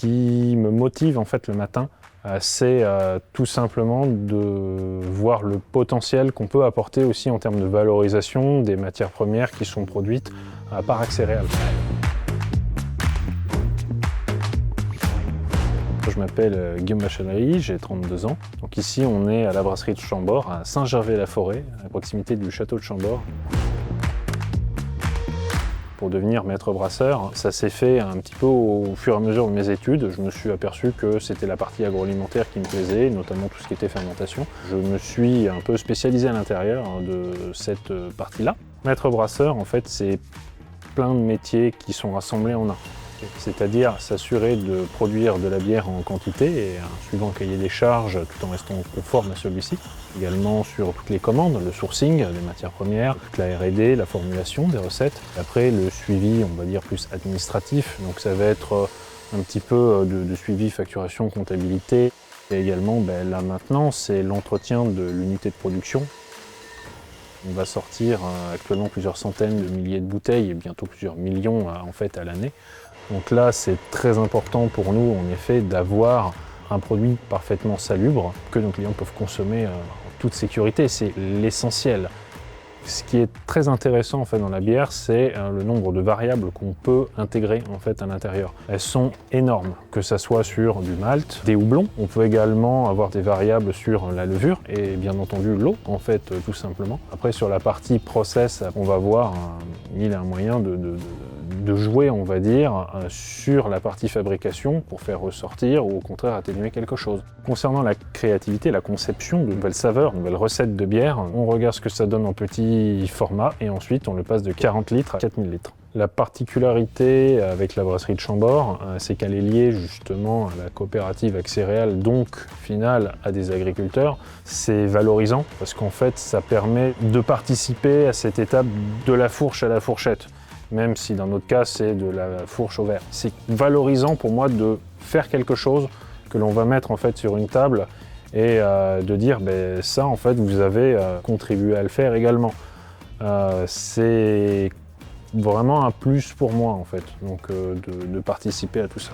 qui me motive en fait le matin, c'est tout simplement de voir le potentiel qu'on peut apporter aussi en termes de valorisation des matières premières qui sont produites par Accéréal. Je m'appelle Guillaume Bachellery, j'ai 32 ans. Donc ici on est à la brasserie de Chambord, à Saint-Gervais-la-Forêt, à proximité du château de Chambord. Pour devenir maître brasseur, ça s'est fait un petit peu au fur et à mesure de mes études. Je me suis aperçu que c'était la partie agroalimentaire qui me plaisait, notamment tout ce qui était fermentation. Je me suis un peu spécialisé à l'intérieur de cette partie-là. Maître brasseur, en fait, c'est plein de métiers qui sont rassemblés en un. C'est-à-dire s'assurer de produire de la bière en quantité et suivant le cahier des charges tout en restant conforme à celui-ci. Également sur toutes les commandes, le sourcing des matières premières, toute la R&D, la formulation des recettes. Après le suivi, on va dire plus administratif, donc ça va être un petit peu de suivi, facturation, comptabilité. Et également là maintenant c'est l'entretien de l'unité de production. On va sortir actuellement plusieurs centaines de milliers de bouteilles et bientôt plusieurs millions en fait à l'année. Donc là, c'est très important pour nous, en effet, d'avoir un produit parfaitement salubre que nos clients peuvent consommer en toute sécurité. C'est l'essentiel. Ce qui est très intéressant en fait, dans la bière, c'est le nombre de variables qu'on peut intégrer en fait, à l'intérieur. Elles sont énormes, que ce soit sur du malt, des houblons. On peut également avoir des variables sur la levure et bien entendu l'eau, en fait, tout simplement. Après, sur la partie process, on va voir mille et un moyens de jouer, on va dire, sur la partie fabrication pour faire ressortir ou au contraire atténuer quelque chose. Concernant la créativité, la conception de nouvelles saveurs, de nouvelles recettes de bière, on regarde ce que ça donne en petit format et ensuite on le passe de 40 litres à 4000 litres. La particularité avec la brasserie de Chambord, c'est qu'elle est liée justement à la coopérative Accéréal, donc finale à des agriculteurs. C'est valorisant parce qu'en fait ça permet de participer à cette étape de la fourche à la fourchette. Même si dans notre cas c'est de la fourche au verre. C'est valorisant pour moi de faire quelque chose que l'on va mettre en fait sur une table et de dire ça en fait vous avez contribué à le faire également. C'est vraiment un plus pour moi en fait, donc de participer à tout ça.